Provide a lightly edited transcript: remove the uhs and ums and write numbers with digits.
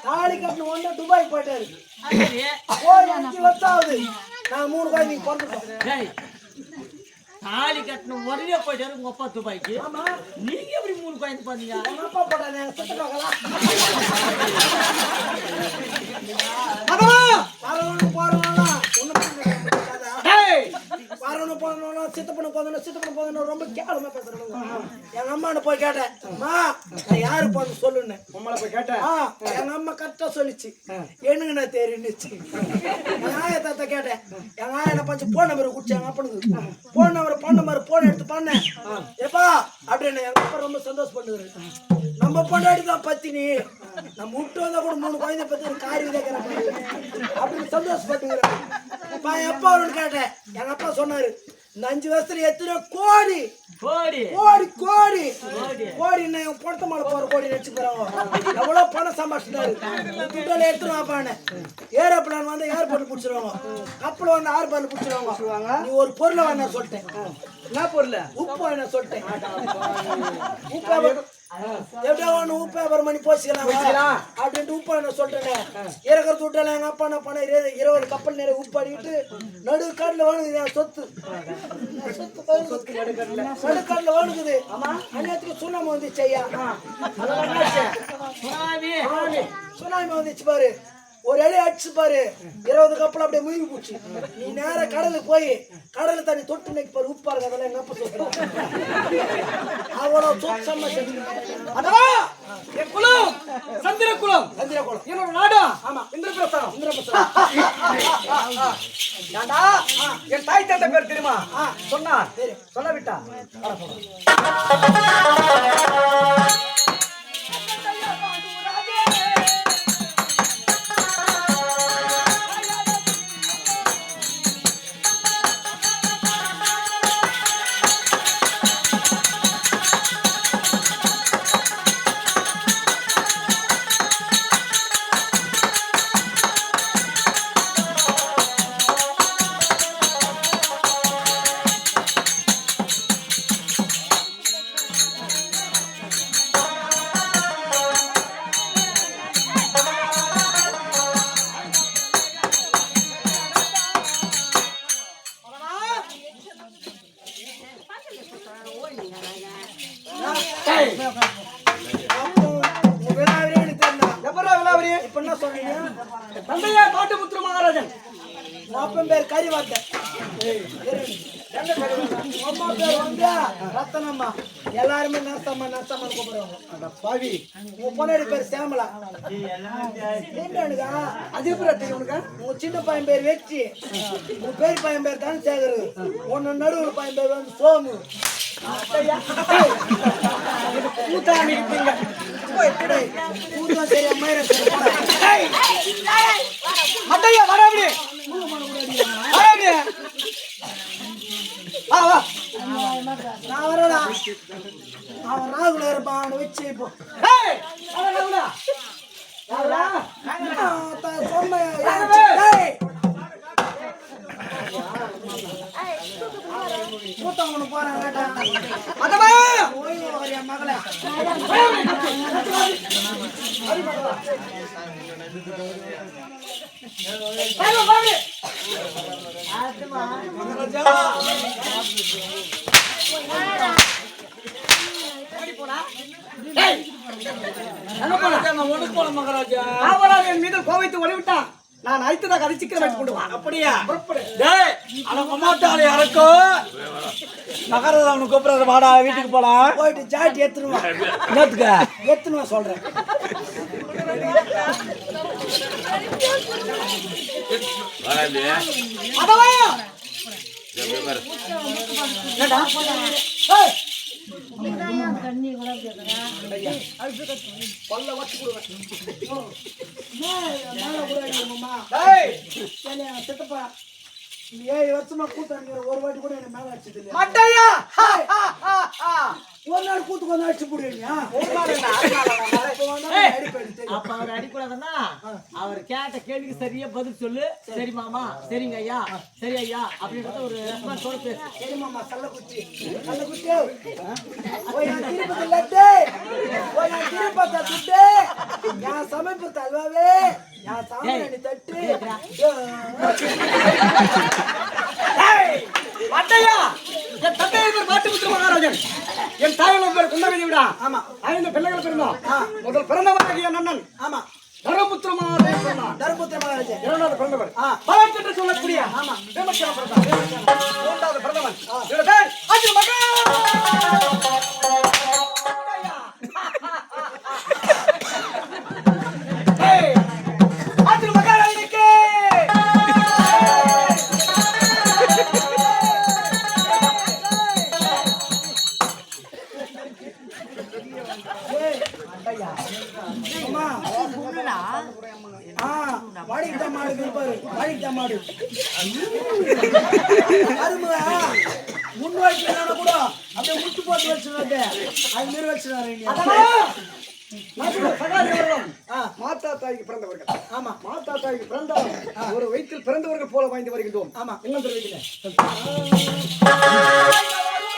தாலி கட்டின உடனே துபாய் போயிட்டாரு. போய் 5 வருஷம் ஆகுது. நான் 3 குழந்தைங்க பிறந்துட்டோம். தாலி கட்டின உடனே போயிட்டாரு உங்க அப்பா துபாய்க்கு. நீங்க எப்படி 3 குழந்தை பாத்தீங்க? எங்க அப்பா போட்டானே சுத்த பார்க்கலாம். சித்தப்பன ரொம்ப கேவலமா பேசுறாங்க. எங்க அம்மா போய் கேட்டேன், அம்மா யாரு போது சொல்லுன்னு. உங்களை போய் கேட்டேன். எங்க அம்மா கரெக்டா சொல்லிச்சு. என்னங்க நான் தெரியுன்னுச்சு. எங்க ஆயத்தாத்த கேட்டேன். எங்க ஆயனை பஞ்சு போன் நம்பர் குடிச்சு எங்க அப்பனுக்கு போன் நம்பர் போன் எடுத்து பண்ணேன். எப்பா அப்படின்னு எங்க அப்பா ரொம்ப சந்தோஷப்பட்டுரு. நம்ம பொண்டாடி தான் பத்தினி, நம்ம விட்டு வந்தா கூட 3 குழந்தை பத்தி காரி விதைக்கிறாங்க அப்படின்னு சந்தோஷப்பட்டுக்கிறேன். எப்பா அவருன்னு கேட்டேன். எங்க அப்பா சொன்னாரு, இந்த 5 வருஷத்துல எத்தனை கோடி கோடி கோடி கோடி பொருத்த மாலை போற கோடி நினைச்சு போறாங்க. எவ்வளவு பணம் சம்பாதிச்சிட்டாரு. துட்டால எடுத்துட்டு வாப்பான்னு ஏரோப்ளான் வந்து ஏர்போர்ட் பிடிச்சிருவாங்க. கப்பல் வந்து ஏர்போர்ட் பிடிச்சிருவாங்க. நீ ஒரு பொருளை வேணா சொல்லிட்டேன். என்ன பொருள்? உப்பு வேணா சொல்லிட்டேன். உப்பு எப்படியா ஒண்ணு உப்பு வியாபாரம் பண்ணி போச்சுக்கலாம் அப்படின்ட்டு உப்பு வேணா சொல்லிட்டேன். இறக்குற துட்டால எங்க அப்பா என்ன பண்ண 20 கப்பல் நிறைய உப்பு அடிக்கிட்டு நடு காட்டுல வாங்குது சொத்து. நடுக்காட்டுல வாங்குது. அந்நேரத்துக்கு சுனாமி வந்துச்சு. ஐயா சுனாமி வந்துச்சு பாரு. ஒரு அடி அடிச்சு பாரு. 20 கப்பல் அப்படியே மூழ்கி போச்சு. நீ நேர கடலுக்கு போய் கடல தண்ணி தொட்டு நினைக்கு பாரு. உப்பா இருக்கு. அதெல்லாம் எங்க அப்பா சொல்றோம். அவ்வளவு சொச்சமா குலம் சந்திர குலம். என்னோட நாடா? ஆமா, இந்திரபிரஸ்தம். ஏண்டா என் தாய் தந்தை பேர் தெரியுமா? சொன்னா சொல்ல விட்டா தந்தையா காட்டுமுத்து மகாராஜன். அப்பன் பேர் கரிவாத்த. அம்மா பேர் வந்து ரத்தனம்மா. எல்லாருமே நர்சம்மா நர்சம்மான்னு கூப்பிடுவாங்க. பாவி உன் பொண்ணாடி பேர் சேமலா. அது எப்படி தெரியும் உனக்கு? உன் சின்ன பையன் பேர் வெச்சி. உன் பெரிய பையன் பேர் தனசேகர். உன்ன நடுவுல பையன் பேர் வந்து சோமு. கூட்டாணி மட்டையா வராபடி நான் வரடா. அவன் ராகுல இருப்பான் வச்சு இப்போ மூத்தவனு போறான் மகளே. என் மீது கோவைத்து ஒளிவிட்டான். நான் அழைத்ததாக அதை சீக்கிரம் வைத்து கொண்டு வா. அப்படியா? யாருக்கோ மகராஜா அவனு கூப்பிடுற வாடா வீட்டுக்கு போலாம். போயிட்டு ஜாட்டி எடுத்துருவான். எடுத்துனுவா சொல்றேன். சித்தப்பா 7 வருஷமா கூத்தாங்க. ஒரு வாட்டி கூட என்ன மேல அடிச்சது இல்லையா? ஒரு நாள் கூத்து கொஞ்சம் அடிச்சு போடுவீங்க ஒரு நாள் என்ன, அரை நாள் ஆனா, அப்ப வந்தா ஏய். அடிப்பேன் தெரியும். அப்ப அவர் அடிக்கூடாதுன்னா அவர் கேட்ட கேள்விக்கு சரியா பதில் சொல்லு. சரி மாமா, சரிங்க ஐயா, சரி ஐயா அப்படின்றத ஒரு ரெஸ்பான்ஸோட பேசு. சரி மாமா கள்ளக்குச்சி ஓய் நான் திருப்பதி லட்டு ஓய் நான் திருப்பதி துட்டு என் சமைப்பு தல்வாவே என் சாமியாணி தட்டு ஏய், மட்டையா, என் தந்தையை பேர் மாட்டுமுத்து மகாராஜன், என் தாயோட பேர் குந்தவி விடா. ஆமா 5 பிள்ளைகள் பிறந்தோம். முதல் பிறந்தவராகிய நன்னன் ஆமா தரபுத்திர மகாராஜன் சொன்னார். தர்மபுத்திர மகாராஜன் இரண்டாவது பிறந்தவர் ஆ. பலன் என்று சொல்லக்கூடிய ஆமா வேமச்சலம் பிறந்தார். மூன்றாவது பிறந்தவன் இவருடைய பேர் அர்ஜுன மகா. ஏய், அர்ஜுன மகாராஜனுக்கு அம்மா வாடிக்கிட்ட மாடு பாரு வாடிக்கிட்ட மாடு அருமை முன்வாய்க்கு இல்லைன்னா கூட அப்படியே முட்டு போட்டு வச்சுருவாங்க அது மாரி வச்சுருவாங்க மாதா தாய்க்கு பிறந்தவர்கள். ஆமா மாதா தாய்க்கு பிறந்தவர்கள் ஒரு வயிற்றில் பிறந்தவர்கள் போல வாய்ந்து வருகின்றோம். ஆமா என்ன தெரிவிக்கிறேன்